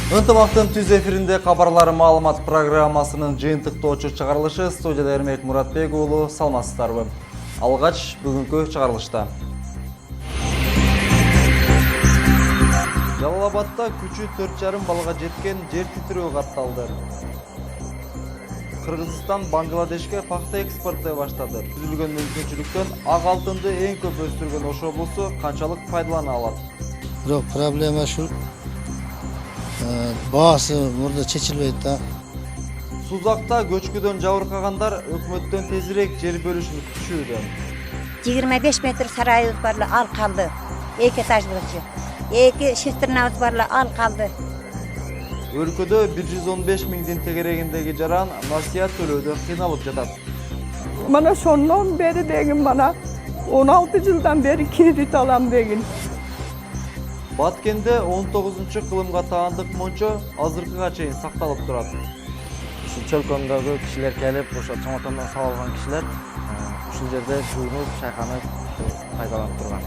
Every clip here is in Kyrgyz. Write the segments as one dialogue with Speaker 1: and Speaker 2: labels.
Speaker 1: Ынтымақтың түз эфиринде кабарлар маалымат программасынын жыйынтыктоочу чыгарылышы студияда Эрмек Муратбек уулу, саламатсыздарбы? Алгач бүгүнкү чыгарылышта. Жалал Абадта күчү 4,5 балга жеткен жер титирөө катталды. Кыргызстан Бангладешке пахта экспорттой баштады. Түзүлгөн мүмкүнчүлүктөн ак алтынды эң көп өстүргөн Ош облусу канчалык пайдалана алат?
Speaker 2: Бирок проблема ушул баасы мурда чечилбейт да.
Speaker 1: Сузакта көчкүдөн жабыркагандар өкмөттөн тезирээк жер бөлүшүн күтүшүүдө.
Speaker 3: 25 метр сарайыбыз барлы ал калды. 2 этаж болчу. 2 шестернабыз барлы ал калды.
Speaker 1: Өлкөдө 115 миңдин тегерегиндеги жаран насыят төлөөдө кыйналып жатат.
Speaker 4: Mana sondan beri degin bana 16 yıldan beri kredit alam degin.
Speaker 1: Баткенде 19-кылымга таандык мончо азыркыга чейин сакталып турат.
Speaker 5: Ушул чөлкөмдөгү кишилер келип, ошо чоңотондон сап алган кишилер ушул жерде жуунуп, чайканып пайдаланып турган.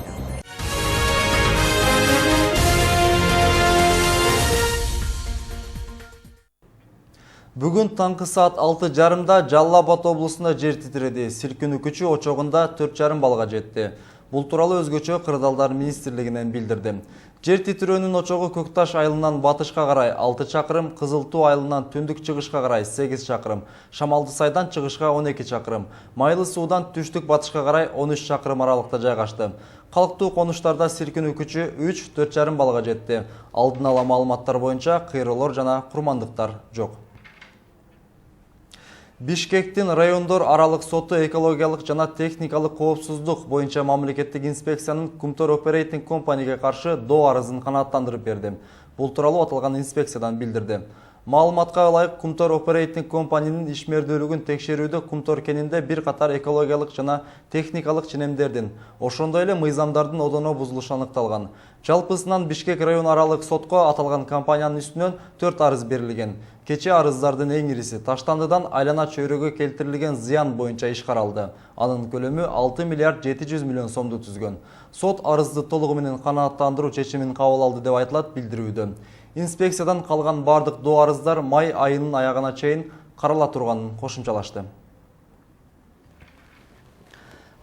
Speaker 1: Бүгүн таңкы саат 6:30 Жалал Абад облусунда жер титиреди. Силкинүү күчү очогунда 4,5 балга жетти. Бул тууралуу өзгөчө Кырдаалдар министрлигинен билдирди. Жер титирөөнүн очогу Көкташ айылынан батышка карай 6 чакырым, Кызыл Туу айылынан түндүк чыгышка карай 8 чакырым, Шамалды сайдан чыгышка 12 чакырым, Майлы суудан түштүк батышка карай 13 чакырым аралыкта жайгашты. Калктуу конуштарда силкинүү күчү 3-4,5 балга жетти. Алдын ала маалыматтар боюнча кыйроолор жана курмандыктар жок. Бишкектин райондор аралык соту экологиялык жана техникалык коопсуздук боюнча мамлекеттик инспекциянын Кумтор Operating Company'ге каршы доо арызын канааттандырып берди. Бул тууралуу аталган инспекциядан билдирди. Маалыматка ылайык Кумтор Operating Company'нын ишмердүүлүгүн текшерүүдө Кумтор кенинде бир катар экологиялык жана техникалык ченемдердин, ошондой эле мыйзамдардын одоно бузулушу аныкталган. Жалпысынан Бишкек район аралык сотко аталган компаниянын үстүнөн 4 арыз берилген. Кече арыздардын эң ириси Таштандыдан айлана чөйрөгө келтирилген зыян боюнча иш каралды. Анын көлөмү 6 миллиард 700 миллион сомду түзгөн. Сот арызды толугу менен канааттандыруу чечимин кабыл алды деп айтылат билдирүүдө. Инспекциядан калган бардык доо арыздар май айынын аягына чейин карала турганын кошумчалашты.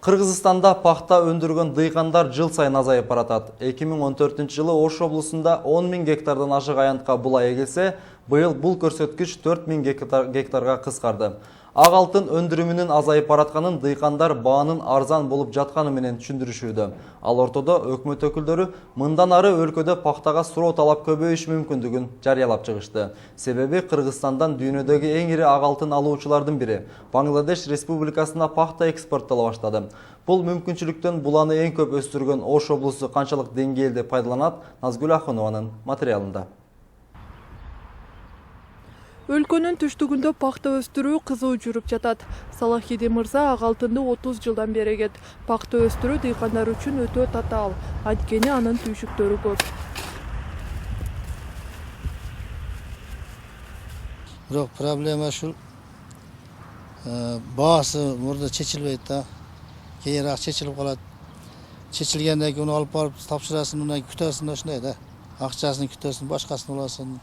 Speaker 1: Кыргызстанда пахта өндүргөн дыйкандар жыл сайын азайып баратат. 2014 Ош облусунда 10 000 гектардан ашык аянтка булай эгилсе, быйыл бул көрсөткүч 4 000 гектарга кыскарды. Ак алтын өндүрүмүнүн азайып баратканын дыйкандар баанын арзан болуп жатканы менен түшүндүрүшүүдө. Ал ортодо өкмөт өкүлдөрү мындан ары өлкөдө пахтага суроо талап көбөйүш мүмкүндүгүн жарыялап чыгышты. Себеби Кыргызстандан дүйнөдөгү эң ири ак алтын алуучулардын бири Бангладеш республикасына пахта экспорттола баштады. Бул мүмкүнчүлүктөн буланы эң көп өстүргөн Ош облусу канчалык деңгээлде пайдаланат? Назгүл Ахунованын материалында.
Speaker 6: Өлкөнүн түштүгүндө пахта өстүрүү кызуу жүрүп жатат. Салахидин мырза ак алтынды 30 жылдан бери эгет. Пахта өстүрүү дыйкандар үчүн өтө татаал, анткени анын түйшүктөрү көп.
Speaker 2: Бирок проблема ушул баасы мурда чечилбейт да. Кийинирээк чечилип калат. Чечилгенден кийин алып барып тапшырасың, мындан күтөсүң ошондой да. Акчасын күтөсүң, башкасын аласың.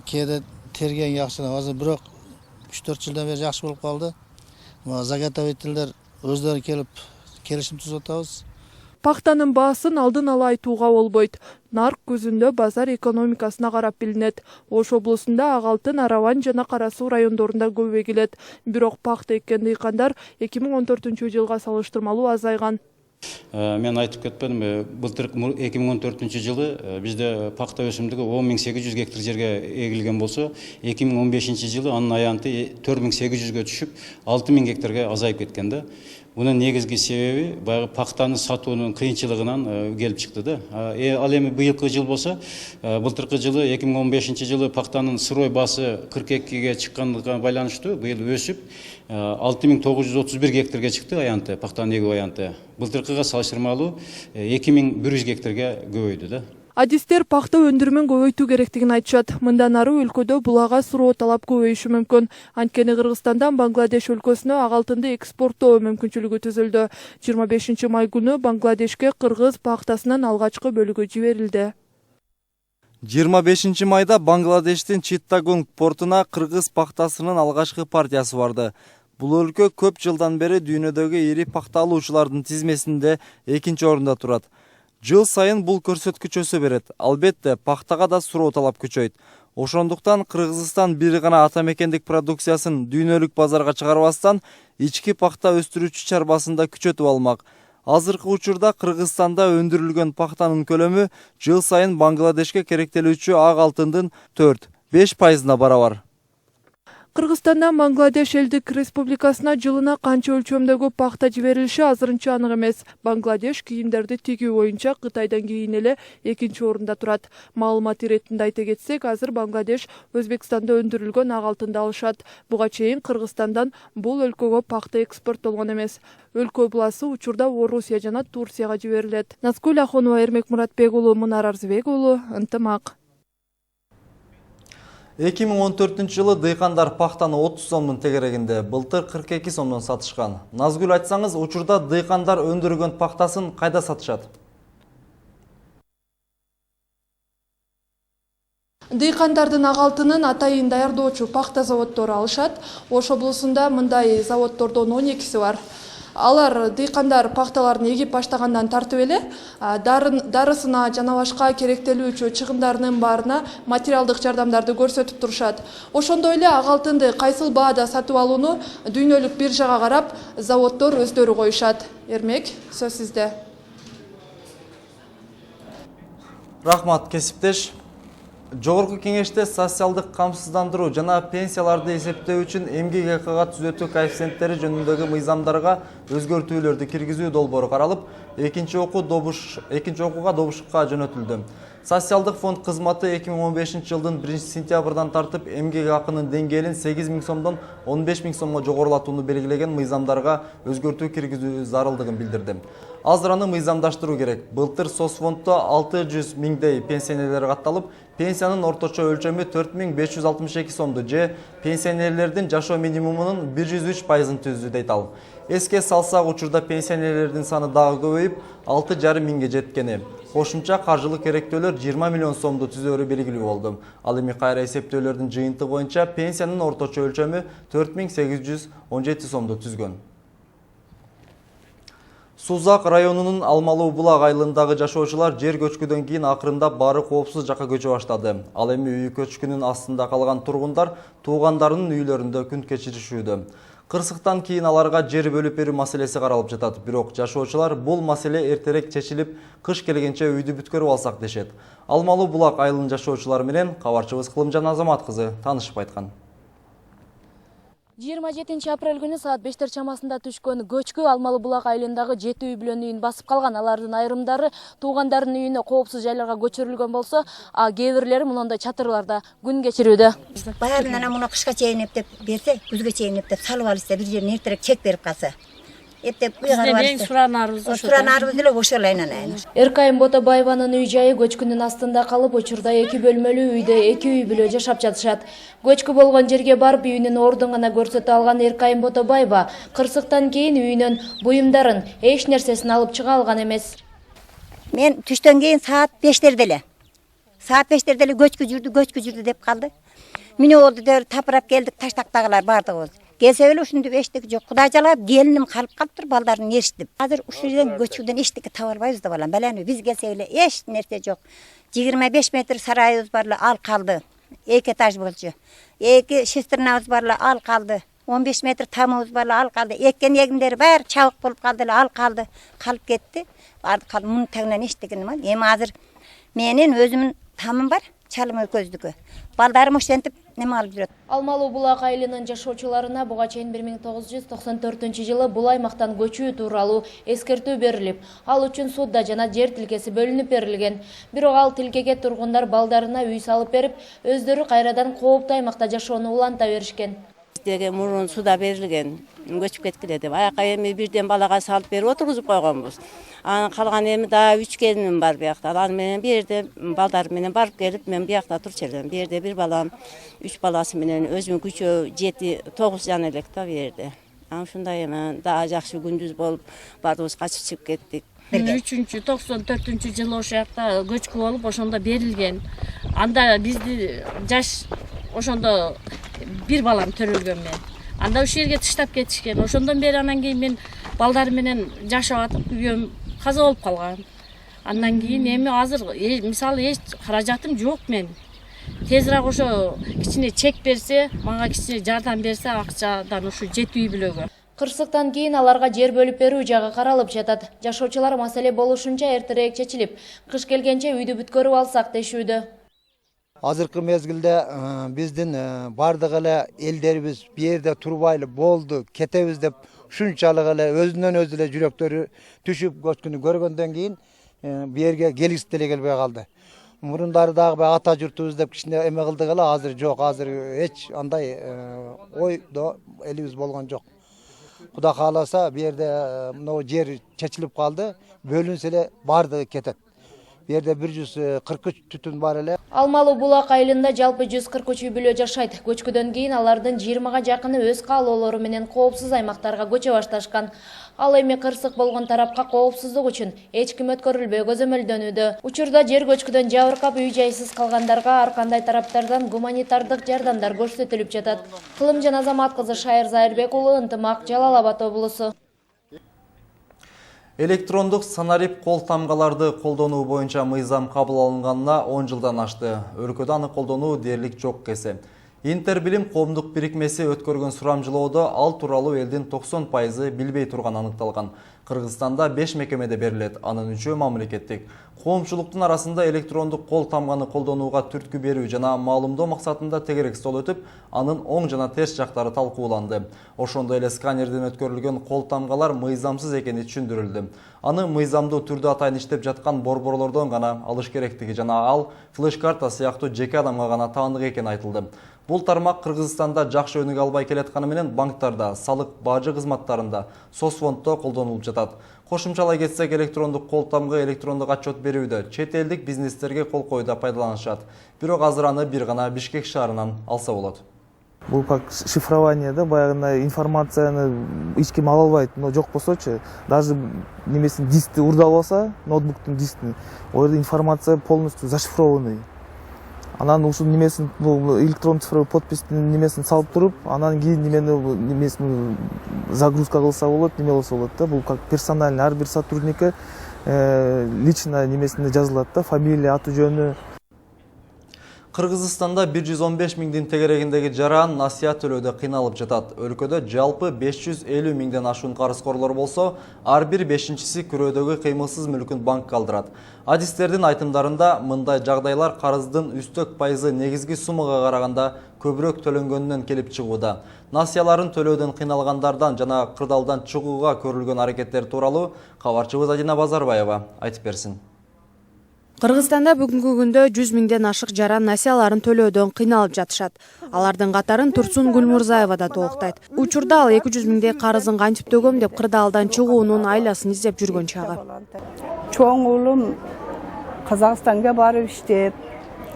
Speaker 2: Кээде терген акчаны азыр бирок 3-4 жылдан бери жакшы болуп калды. Заготовительдер өздөрү келип келишим түзүп атабыз.
Speaker 6: Пахтанын баасын алдын ала айтууга болбойт. Нарк көзүндө базар экономикасына карап билинет. Ош облусунда ак алтын Араван жана Кара Суу райондорунда көп эгилет. Бирок пахта эккен дыйкандар 2014 жылга салыштырмалуу азайган.
Speaker 7: Мен айтып кетпедимби, былтыр 2014 жылы бизде пахта өсүмдүгү 10.800 гектар жерге эгилген болсо, 2015 жылы анын аянты 4.800-гө түшүп, 6.000 гектарга азайып кеткен да. Bunun негизги себеби баягы пахтаны сатуунун кыйынчылыгынан келип чыкты да. Ал эми быйылкы жыл болсо, былтыркы жылы 2015 жылы пахтанын сырой баасы 42ге чыккандыгына байланыштуу быйыл өсүп 6931 гектарга чыкты аянты, пахтанын эгүү аянты. Былтыркыга салыштырмалуу 2100 гектарга көбөйдү да.
Speaker 6: Адистер пахта өндүрүмүн көбөйтүү керектигин айтышат. Мындан ары өлкөдө булага суроо талап көбөйүшү мүмкүн. Анткени Кыргызстандан Бангладеш өлкөсүнө ак алтынды экспорттоо мүмкүнчүлүгү түзүлдү. 25 май күнү Бангладешке кыргыз пахтасынын алгачкы бөлүгү жиберилди.
Speaker 1: 25 майда Бангладештин Читтагонг портуна кыргыз пахтасынын алгачкы партиясы барды. Бул өлкө көп жылдан бери дүйнөдөгү ири пахта алуучулардын тизмесинде 2-орунда турат. Жыл сайын бул көрсөткүч өсө берет. Албетте, пахтага да суроо талап күчөйт. Ошондуктан Кыргызстан бир гана ата мекендик продукциясын дүйнөлүк базарга чыгарбастан, ички пахта өстүрүүчү чарбасында күчөтүп алмак. Азыркы учурда Кыргызстанда өндүрүлгөн пахтанын көлөмү жыл сайын Бангладешке керектелүүчү ак алтындын 4-5% барабар.
Speaker 6: Кыргызстандан Бангладеш элдик республикасына жылына канча өлчөмдөгү пахта жиберилиши азырынча анык эмес. Бангладеш кийимдерди тигүү боюнча Кытайдан кийин эле 2-орунда турат. Маалымат иретинде айта кетсек, азыр Бангладеш Өзбекстанда өндүрүлгөн ак алтынды алышат. Буга чейин Кыргызстандан бул өлкөгө пахта экспорттолгон эмес. Өлкө буласы учурда Орусия жана Турцияга жиберилет. Назгүл Ахонова, Эрмек Муратбек уулу, Мунар Арзыбек уулу, Ынтымак.
Speaker 1: 2014 жылы дыйкандар пахтаны 30 сомдун тегерегинде, былтыр 42 сомдон сатышкан. Назгүл, айтсаңыз, учурда дыйкандар өндүргөн пахтасын кайда сатышат?
Speaker 6: Дыйкандардын ак алтынын атайын даярдоочу пахта заводдору алышат. Ош облусунда мындай заводдордон 12си бар. Алар дыйкандар пахталарын эгип баштагандан тартып эле дарысына жана башка керектелүүчү чыгымдарынын баарына материалдык жардамдарды көрсөтүп турушат. Ошондой эле ак алтынды кайсыл баада сатып алууну дүйнөлүк биржага карап заводдор өздөрү коюшат. Эрмек, сөз сизде.
Speaker 1: Рахмат, кесиптеш. Жогорку кеңеште социалдык камсыздандыруу жана пенсияларды эсептөө үчүн эмгек акыга түзөтүү коэффициенттери жөнүндөгү мыйзамдарга өзгөртүүлөрдү киргизүү долбоору каралып, экинчи окууга добушукка жөнөтүлдү. Социалдык фонд кызматы 2015 жылдын 1-сентябрдан тартып эмгек акынын деңгээлин 8.000 сомдон 15.000 сомго жогорулатууну белгилеген мыйзамдарга өзгөртүү киргизүү зарылдыгын билдирди. Азыр аны мыйзамдаштыруу керек. Былтыр соцфонддо 600 миңдей пенсионерлер катталып, пенсиянын орточо өлчөмү 4562 сомду же пенсионерлердин жашоо минимумунун 103%-ын түздү дейт ал. Эске салсак, учурда пенсионерлердин саны дагы көбөйүп 6,5 миңге жеткени. Кошумча каржылык керектөөлөр 20 миллион сомду түзөөрү белгилүү болду. Ал эми кайра эсептөөлөрдүн жыйынтыгы боюнча пенсиянын орточо өлчөмү 4817 сомду түзгөн. Сузак районунун Алмалуу Булак айылындагы жашоочулар жер көчкүдөн кийин акырындап баары коопсуз жакка көчө баштады. Ал эми үй көчкүнүн астында калган тургундар туугандарынын үйлөрүндө күн кечиришүүдө. Кырсыктан кийин аларга жер бөлүп берүү маселеси каралып жатат. Бирок жашоочулар бул маселе эртерээк чечилип, кыш келгенче үйдү бүткөрүп алсак дешет. Алмалуу Булак айылынын жашоочулары менен кабарчыбыз Кылымжан Азамат кызы таанышып кайткан.
Speaker 8: 27 апрель күнү саат 5 чамасында түшкөн көчкү Алмалуу Булак айылындагы 7 үй бүлөнүн үйүн басып калган. Алардын айрымдары туугандарынын үйүнө коопсуз жайларга көчүрүлгөн болсо, кээ бирлери мындай чатырларда күн кечирүүдө.
Speaker 3: Баарынан муну кышка чейин эптеп берсе, күзгө чейин эптеп салып алышса, бир жерин эртерээк чек берип калса. Суранарыбыз эле ошол айнанайын.
Speaker 8: Эркайым Ботобаеванын үй жайы көчкүнүн астында калып, учурда 2 бөлмөлүү үйдө 2 үй бүлө жашап жатышат. Көчкү болгон жерге барып үйүнүн ордун гана көрсөтө алган Эркайым Ботобаева кырсыктан кийин үйүнөн буюмдарын, эч нерсесин алып чыга алган эмес.
Speaker 3: Мен түштөн кийин саат 5-терде эле көчкү жүрдү деп калды. Міне олды тапырап келдик, таштактагылар бардыгыбыз. Келсе эле ушунтип эчтеки жок. Кудай жалап, келиним калып калыптыр, балдарын ээрчитип. Азыр ушул жерден көчкүдөн эчтеки таба албайбыз да балам. Баланы биз келсек эле эч нерсе жок. 25 метр сарайыбыз бар эле, ал калды. 2 этаж болчу. 2 шестернабыз бар эле, ал калды. 15 метр тамыбыз бар эле, ал калды. Эккен эгиндери баары чабык болуп калды эле, ал калды. Калып кетти. Барды калды. Мунун тагынан эчтеки нема. Эми азыр менин өзүмүн тамым бар, чалым көздүкү. Балдарым ошентип неме алып жүрөт.
Speaker 8: Алмалуу Булак айылынын жашоочуларына буга чейин 1994-жылы бул аймактан көчүү тууралуу эскертүү берилип, ал үчүн судда жана жер тилкеси бөлүнүп берилген. Бирок ал тилкеге тургундар балдарына үй салып берип, өздөрү кайрадан кооптуу аймакта жашоону уланта беришкен.
Speaker 9: Деге мурун суда берилген, көчүп кеткиле деп. Аяка эми бирден балага салып берип отургузуп койгонбуз. Анан калган эми да 3 келиним бар биякта. Алар менен бир жерде балдар менен барып келип, мен биякта турчу элем. Бир жерде бир балам, 3 баласы менен өзүм күчөө 7-9 жан элек да бир жерде. Анан ушундай эми да жакшы күндүз болуп, бардыгыбыз качып чыгып кеттик.
Speaker 10: 94-жылы ошол жакта көчкү болуп, ошондо берилген. Анда бизди жаш ошондо бир балам төрөлгөн мен. Анда ошол жерге тыштап кетишкен. Ошондон бери анан кийин мен балдар менен жашап атып үйөм каза болуп калган. Андан кийин эми азыр мисалы эч каражатым жок мен. Тезирээк ошо кичине чек берсе, мага кичине жардам берсе, акчадан ушу жетпей билөгө.
Speaker 8: Кырсыктан кийин аларга жер бөлүп берүү жагы каралып жатат. Жашоочулар маселе болушунча эртерээк чечилип, кыш келгенче үйдү бүткөрүп алсак дешүүдө.
Speaker 11: Азыркы мезгилде биздин бардык эле элдерибиз бу жерде турбайлы болду, кетебиз деп ушунчалык эле өзүнөн өзү эле жүрөктөрү түшүп көчкүнү көргөндөн кийин бу жерге келгиси деле келбей калды. Мурундары дагы ата журтубуз деп кичине эме кылдык эле, азыр жок, азыр эч андай ойдо элибиз болгон жок. Кудай кааласа бу жерде мына жер чечилип калды, бөлүнсө эле бардыгы кетет. Бу жерде 143 түтүн бар эле.
Speaker 8: Алмалуу Булак айылында жалпы 143 үй бүлө жашайт. Көчкүдөн кийин алардын 20га жакыны өз каалоолору менен коопсуз аймактарга көчө башташкан. Ал эми кырсык болгон тарапка коопсуздук үчүн эч ким өткөрүлбөй көзөмөлдөнүүдө. Учурда жер көчкүдөн жабыркап үй жайсыз калгандарга ар кандай тараптардан гуманитардык жардамдар көрсөтүлүп жатат. Кылымжан Азамат кызы Шайыр Зайырбек уулу, Ынтымак, Жалал Абад облусу.
Speaker 1: Электрондук санарип кол тамгаларды колдонуу боюнча мыйзам кабыл алынганына 10 жылдан ашты. Өлкөдө аны колдонуу дээрлик жок кесе. Интербилим коомдук бирикмеси өткөргөн сурамжылоодо ал тууралуу элдин 90% билбей турганы аныкталган. Кыргызстанда 5 мекемеде берилет, анын 3-өө мамлекеттик. Коомчулуктун арасында электрондук кол тамганы колдонууга түрткү берүү жана маалымдоо максатында тегерек стол өтүп, анын оң жана терс жактары талкууланды. Ошондой эле сканерден өткөрүлгөн кол тамгалар мыйзамсыз экени түшүндүрүлдү. Аны мыйзамдуу түрдө атайын иштеп жаткан борборлордон гана алыш керектиги жана ал флеш-карта сыяктуу жеке адамга гана таандык экени айтылды. Бул тармак Кыргызстанда жакшы өнүгө албай келатканы менен банктарда, салык бажы кызматтарында, соцфонддо колдонулуп жатат. Кошумчалай кетсек, электрондук кол тамга электрондук отчет берүүдө чет элдик бизнестерге кол коюуда пайдаланышат. Бирок азыр аны бир гана Бишкек шаарынан алса болот.
Speaker 5: Бул как шифрование да, баягындай информацияны эч ким ала албайт. Но жок болсочу, даже немесин дискти урдалып алса, ноутбуктун дискин, ол жерде информация полностью зашифрованный. Анан ушул немесин, бул электрон цифровой подпистин немесин салып туруп, анан кийин немесин загрузка кылса болот, неме болсо болот да. Бул как персональный ар бир сотрудникке лично немесинде жазылат да, фамилия, аты жөнү.
Speaker 1: Кыргызстанда 115 миңдин тегерегиндеги жаран насыят төлөөдө кыйналып жатат. Өлкөдө жалпы 550 миңден ашуун карызкорлор болсо, ар бир 5-чиси күрөөдөгү кыймылсыз мүлкүн банкка алдырат. Адистердин айтымдарында мындай жагдайлар карыздын үстөк пайызы негизги суммага караганда көбүрөөк төлөнгөнүнөн келип чыгууда. Насыяларын төлөөдөн кыйналгандардан жана кырдаалдан чыгууга көрүлгөн аракеттер тууралуу кабарчыбыз Адина Базарбаева айтып берсин.
Speaker 12: Кыргызстанда бүгүнкү күндө 100 миңден ашык жаран насыяларын төлөөдөн кыйналып жатышат. Алардын катарын Турсун Гүлмурзаева да толуктайт. Учурда ал 200 миңдей карызын кантип төгөм деп кырдаалдан чыгуунун айласын издеп жүргөн чагы.
Speaker 4: Чоң уулум Казакстанга барып иштеп,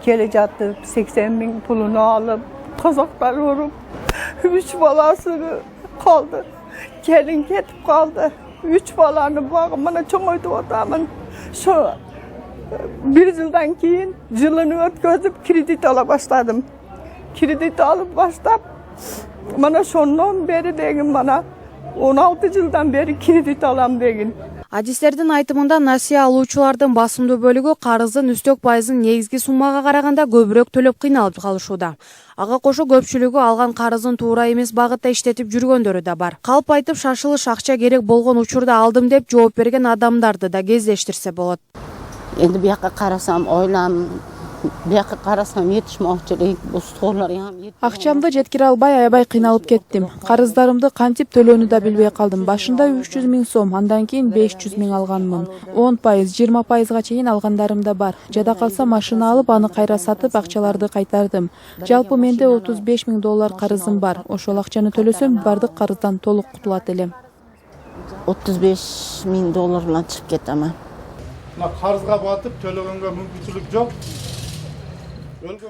Speaker 4: келе жатып 80 миң пулуну алып, казактар уруп, 3 баласы калды. Келин кетип калды. 3 баланы багып, мына чоңойтуп атамын. Шо 1 жылдан кийин жылыны өткөзүп кредит ала баштадым. Кредит алып баштап, мана шондон бери деген мана 16 жылдан бери кредит алам деген.
Speaker 12: Адистердин айтымында насыя алуучулардын басымдуу бөлүгү карыздын үстөк пайызын негизги суммага караганда көбүрөөк төлөп кыйналып калышууда. Ага кошо көпчүлүгү алган карызын туура эмес багытта иштетип жүргөндөрү да бар. Калп айтып шашылыш акча керек болгон учурда алдым деп жооп берген адамдарды да кездештирсе болот.
Speaker 9: Endi bu yoqqa qarasam oilam, bu yoqqa qarasam yetishmoqchilik, bu stollar ham
Speaker 6: Акчамды жеткире албай аябай кыйналып кеттим. Карыздарымды кантип төлөөнү да билбей калдым. Башында 300 миң сом, андан кийин 500 миң алганмын. 10%, 20%га чейин алгандарым да бар. Жада калса машина алып, аны кайра сатып акчаларды кайтардым. Жалпы менде 35 миң доллар карызым бар. Ошол акчаны төлөсөм, бардык карыздан толук кутулат элем.
Speaker 9: 35 миң доллар менен чыгып кетемин.
Speaker 13: Карызга батып төлөгөнгө мүмкүнчүлүк жок.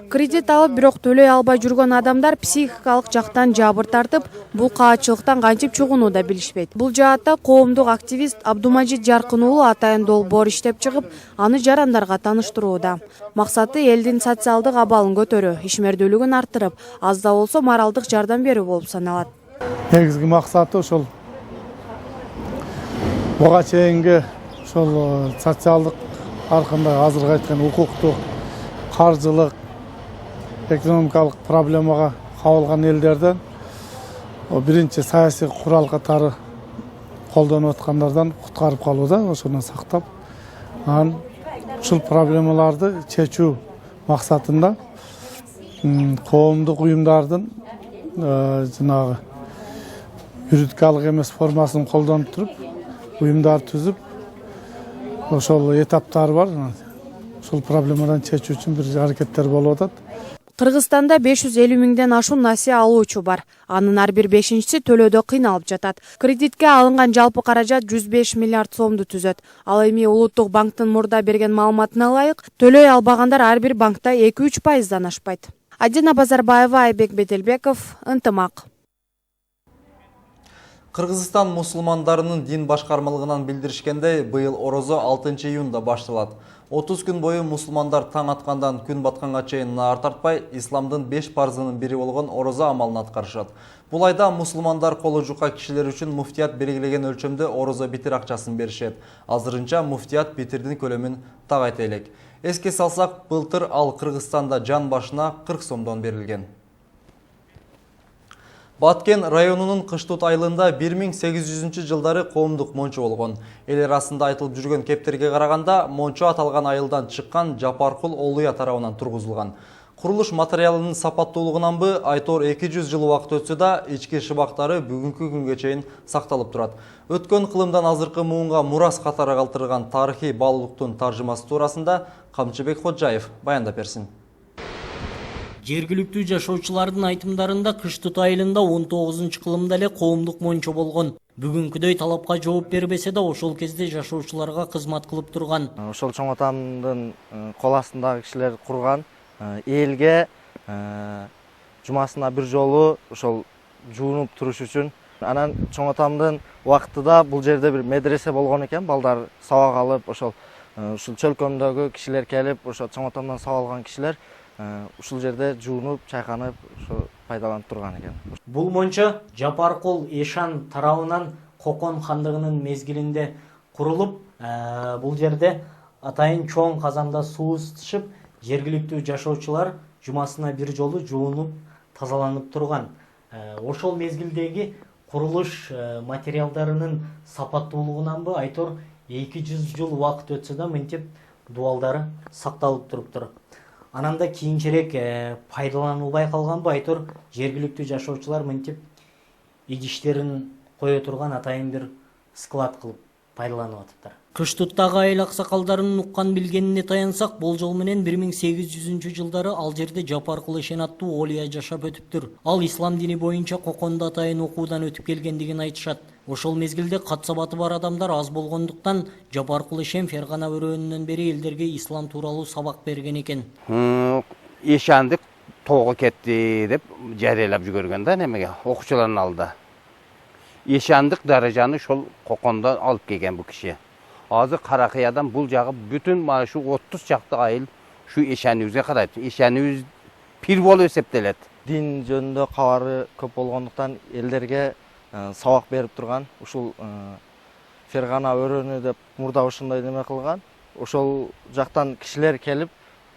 Speaker 12: Кредит алып бирок төлөй албай жүргөн адамдар психикалык жактан жабыр тартып, бул каатчылыктан кантип чыгууну да билишпейт. Бул жаатта коомдук активист Абдумажит Жаркын уулу атайын долбоор иштеп чыгып, аны жарандарга тааныштырууда. Максаты элдин социалдык абалын көтөрүү, ишмердүүлүгүн арттырып, аз да болсо моралдык жардам берүү болуп саналат.
Speaker 13: Негизги максаты ошол буга чейинги ошол социалдык аркында азыркы айткан укуктук, каржылык, экономикалык проблемага кабылган элдерден биринчи саясий курал катары колдонуп аткандардан куткарып калууда, ошону сактап, анан ушул проблемаларды чечүү максатында коомдук уюмдардын жанагы юридикалык эмес формасын колдонуп туруп, уюмдар түзүп, ошол этаптары бар. Ушул проблемадан чечүү үчүн бир аракеттер болуп атат.
Speaker 12: Кыргызстанда 550 миңден ашуун насыя алуучу бар. Анын ар бир 5-си төлөөдө кыйналып жатат. Кредитке алынган жалпы каражат 105 миллиард сомду түзөт. Ал эми Улуттук банктын мурда берген маалыматына ылайык, төлөй албагандар ар бир банкта 2-3% ашпайт. Адина Базарбаева, Айбек Бетелбеков, Ынтымак.
Speaker 1: Кыргызстан мусулмандарынын дин башкармалыгынан билдиришкендей, быйыл орозо 6 июнда башталат. 30 күн бою мусулмандар таң аткандан күн батканга чейин наар тартпай, исламдын 5 парзынын бири болгон орозо амалын аткарышат. Бул айда мусулмандар колу жука кишилер үчүн муфтият белгилеген өлчөмдө орозо битир акчасын беришет. Азырынча муфтият битирдин көлөмүн тагайта элек. Эске салсак, былтыр ал Кыргызстанда жан башына 40 сомдон берилген. Баткен районунун Кыштут айылында 1800 жылдары коомдук мончо болгон. Эл арасында айтылып жүргөн кептерге караганда, мончо аталган айылдан чыккан Жапаркул Олуя тарабынан тургузулган. Курулуш материалынын сапаттуулугунанбы Айтор 200 жыл убакыт өтсө да, ички шыбактары бүгүнкү күнгө чейин сакталып турат. Өткөн кылымдан азыркы муунга мурас катары калтырган тарыхый баалуулуктун таржымасы туурасында Камчыбек Ходжаев баяндап берсин.
Speaker 14: Жергиликтүү жашоочулардын айтымдарында Кыштут айылында 19-кылымда эле коомдук мончо болгон. Бүгүнкүдөй талапка жооп бербесе да, ошол кезде жашоочуларга кызмат кылып турган.
Speaker 15: Ошол чоң атамдын кол астындагы кишилер курган элге жумасына бир жолу ошол жуунуп туруш үчүн. Анан чоң атамдын убактыда бул жерде бир медресе болгон экен, балдар сабак алып, ушул чөлкөмдөгү кишилер келип, ошо чоң атамдан сабак алган кишилер ушул жерде жуунуп, чайканып, ошо пайдаланып турган экен.
Speaker 14: Бул мончо Жапаркул Эшан тарабынан Кокон хандыгынын мезгилинде курулуп, бул жерде атайын чоң казанда суу ысытышып, жергиликтүү жашоочулар жумасына бир жолу жуунуп, тазаланып турган. Ошол мезгилдеги курулуш материалдарынын сапаттуулугунанбы Айтор 200 жыл убакыт өтсө да мынтип дуалдары сакталып туруптур. Ананда кийинчерээк пайдаланылбай калганбы Айтор жергиликтүү жашоочулар мынтип идиштерин кое турган атайын бир склад кылып пайдаланып атыптыр. Кыштуттагы айыл аксакалдарынын уккан билгенине таянсак, болжол менен 1800 жылдары ал жерде Жапаркул Эшен аттуу Олия жашап өтүптүр. Ал ислам дини боюнча Кокондо атайын окуудан өтүп келгендигин айтышат. Ошол мезгилде катсабаты бар адамдар аз болгондуктан Жапаркул Эшен Фергана өрөөнүнөн бери элдерге ислам тууралуу сабак берген экен.
Speaker 16: Ишандык тоого кетти деп жарыялап жүгөргөн да немеге окуучулардын алдында. Ишандык даражаны ошол Кокондо алып келген бул киши. Азыр Каракыядан бул жагы бүтүн мана шу 30 чакты айыл шу Ишаныбызга карайт. Ишаныбыз пир болуп эсептелет.
Speaker 15: Дин жөнүндө кабары көп болгондуктан элдерге сабак берип турган. Ушул Фергана өрөөнү деп мурда ушундай неме кылган. Ошол жактан кишилер келип,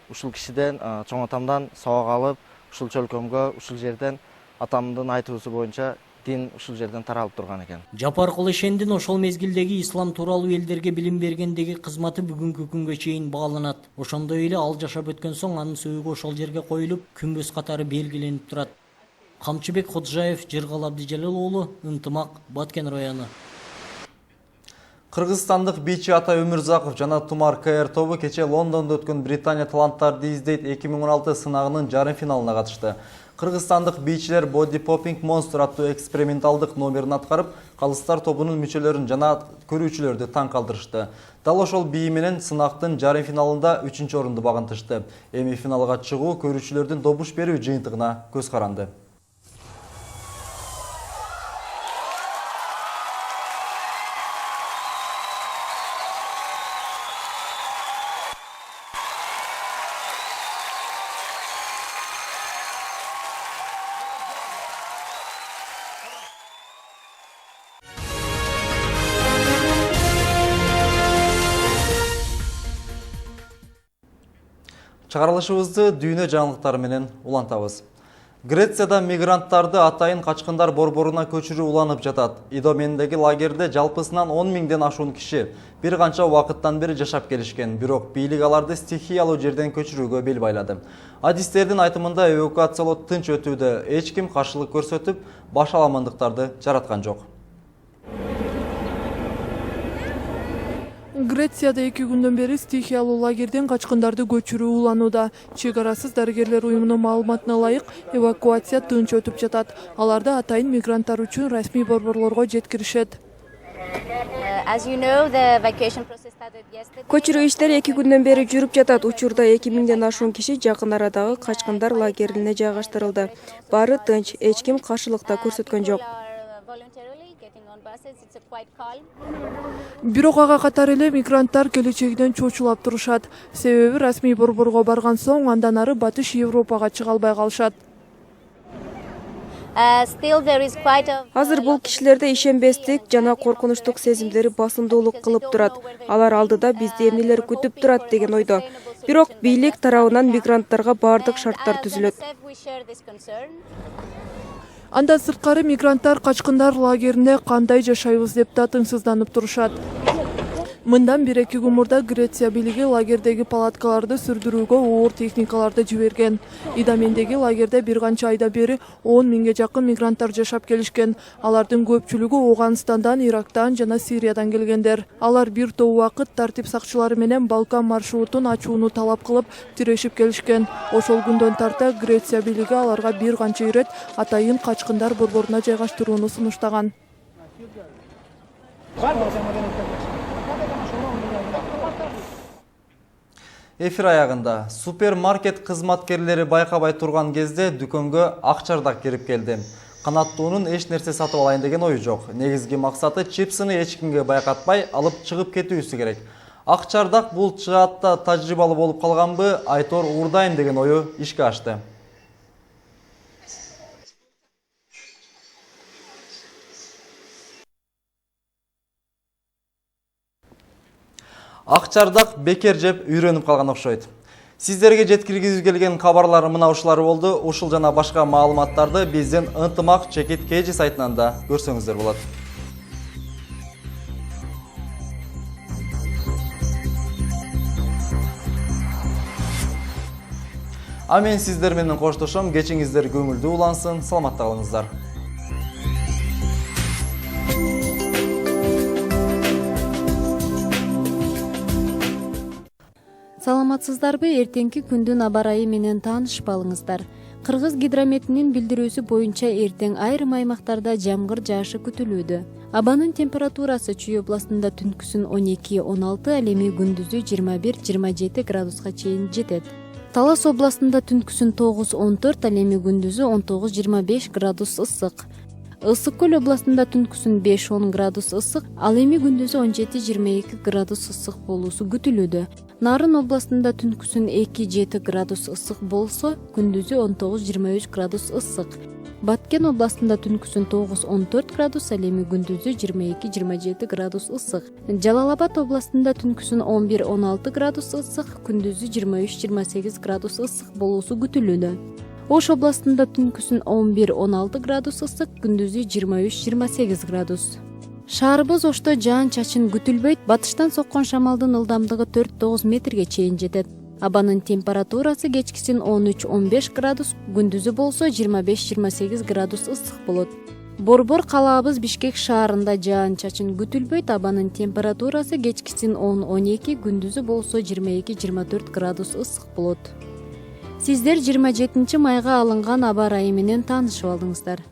Speaker 15: ушул кишиден чоң атамдан сабак алып, ушул чөлкөмгө, ушул жерден атамдын айтуусу боюнча дин ушул жерден таралып турган экен.
Speaker 14: Жапаркул Эшендин ошол мезгилдеги ислам тууралуу элдерге билим бергендеги кызматы бүгүнкү күнгө чейин бааланат. Ошондой эле ал жашап өткөн соң анын сөөгү ошол жерге коюлуп, күмбөз катары белгиленип турат. Камчыбек Ходжаев, Жыргал Абдижалил уулу, Ынтымак, Баткен району.
Speaker 1: Кыргызстандык бийчи Атай Өмүрзаков жана Тумар КР тобу кече Лондондо өткөн Британия таланттарды издейт 2016 сынагынын жарым финалына катышты. Кыргызстандык бийчилер Body Popping Monster аттуу эксперименталдык номерин аткарып, калыстар тобунун мүчөлөрүн жана көрүүчүлөрдү таң калтырышты. Дал ошол бии менен сынактын жарым финалында 3-чү орунду багынтышты. Эми финалга чыгуу көрүүчүлөрдүн добуш берүү жыйынтыгына көз каранды. Чыгарылышыбызды дүйнө жаңылыктары менен улантабыз. Грецияда мигранттарды атайын качкындар борборуна көчүрүү уланып жатат. Идомендеги лагерде жалпысынан 10 миңден ашуун киши бир канча убакыттан бери жашап келишкен, бирок бийлик аларды стихиялуу жерден көчүрүүгө бел байлады. Адистердин айтымында эвакуациялоо тынч өтүүдө, эч ким каршылык көрсөтүп, баш аламандыктарды жараткан жок.
Speaker 6: Грецияда 2 күндөн бери стихиялуу лагерден качкындарды көчүрүү уланууда. Чек арасыз дарыгерлер уюмунун маалыматына ылайык, эвакуация тынч өтүп жатат. Аларды атайын мигранттар үчүн расмий борборлорго жеткиришет.
Speaker 17: Көчүрүү иштери 2 күндөн бери жүрүп жатат. Учурда 2 миңден ашуун киши жакын арадагы качкындар лагерине жайгаштырылды. Баары тынч, эч ким каршылыкта көрсөткөн жок.
Speaker 6: Бирок ага катар эле мигранттар келечегинен чочулап турушат. Себеби расмий борборго барган соң андан ары Батыш Европага чыга албай калышат.
Speaker 17: Азыр бул кишилерде ишенбестик жана коркунучтук сезимдери басымдуулук кылып турат. Алар алдыда бизди эмнелер күтүп турат деген ойдо. Бирок бийлик тарабынан мигранттарга бардык шарттар түзүлөт.
Speaker 6: Андан сырткары мигранттар качкындар лагерине кандай жашайбыз деп да тыңсызданып турушат. Мындан 1-2 күн мурда Греция бийлиги лагердеги палаткаларды сүрдүрүүгө оор техникаларды жиберген. Идомендеги лагерде бир канча айда бери 10 миңге жакын мигранттар жашап келишкен. Алардын көпчүлүгү Ооганстандан, Ирактан жана Сириядан келгендер. Алар бир топ убакыт тартип сакчылары менен Балкан маршрутун ачууну талап кылып тирешип келишкен. Ошол күндөн тарта Греция бийлиги аларга бир канча ирет атайын качкындар борборуна жайгаштырууну сунуштаган.
Speaker 1: Эфир аягында супермаркет кызматкерлери байкабай турган кезде дүкөнгө ак чардак кирип келди. Канаттуунун эч нерсе сатып алайын деген ою жок. Негизги максаты чипсыны эч кимге байкатпай алып чыгып кетүүсү керек. Ак чардак бул жаатта тажрыйбалуу болуп калганбы, Айтор уурдайм деген ою ишке ашты. Ак чардак бекер жеп үйрөнүп калган окшойт. Сиздерге жеткиргизип келген кабарлар мына ушулар болду. Ушул жана башка маалыматтарды биздин ынтымак чекит KG сайтынан да көрсөңүздөр болот. Мен сиздер менен коштошом. Кечиңиздер көңүлдүү улансын. Саламатта калыңыздар.
Speaker 12: Саламатсыздарбы? Эртеңки күндүн аба ырайы менен таанышпалыңыздар. Кыргыз гидрометинин билдирүүсү боюнча эртең айрым аймактарда жамгыр жаашы күтүлүүдө. Абанын температурасы Чүй областында түнкүсүн 12-16, ал эми күндүзү 21-27 градуска чейин жетет. Талас областында түнкүсүн 9-14, ал эми күндүзү 19-25 градус ысык. Ысык көл областында түнкүсүн 5-10 градус ысык, ал эми күндүзү 17-22 градус ысык болуусу күтүлүүдө. Нарын областында түнкүсүн 2-7 градус ысык болсо, күндүзү 19-23 градус ысык. Баткен областында түнкүсүн 9-14 градус, ал эми күндүзү 22-27 градус ысык. Жалал-Абад областында түнкүсүн 11-16 градус ысык, күндүзү 23-28 градус ысык болуусу күтүлүүдө. Ош областында түнкүсүн 11-16 градус ысык, күндүзү 23-28 градус. Шаарыбыз Ошто жаан-чачын күтүлбөйт, батыштан соккон шамалдын ылдамдыгы 4-9 метрге чейин жетет. Абанын температурасы кечкисин 13-15 градус, күндүзү болсо 25-28 градус ысык болот. Борбор калаабыз Бишкек шаарында жаан-чачын күтүлбөйт. Абанын температурасы кечкисин 10-12, күндүзү болсо 22-24 градус ысык болот. Сиздер 27 майга алынган аба ырайы менен таанышып алдыңыздар.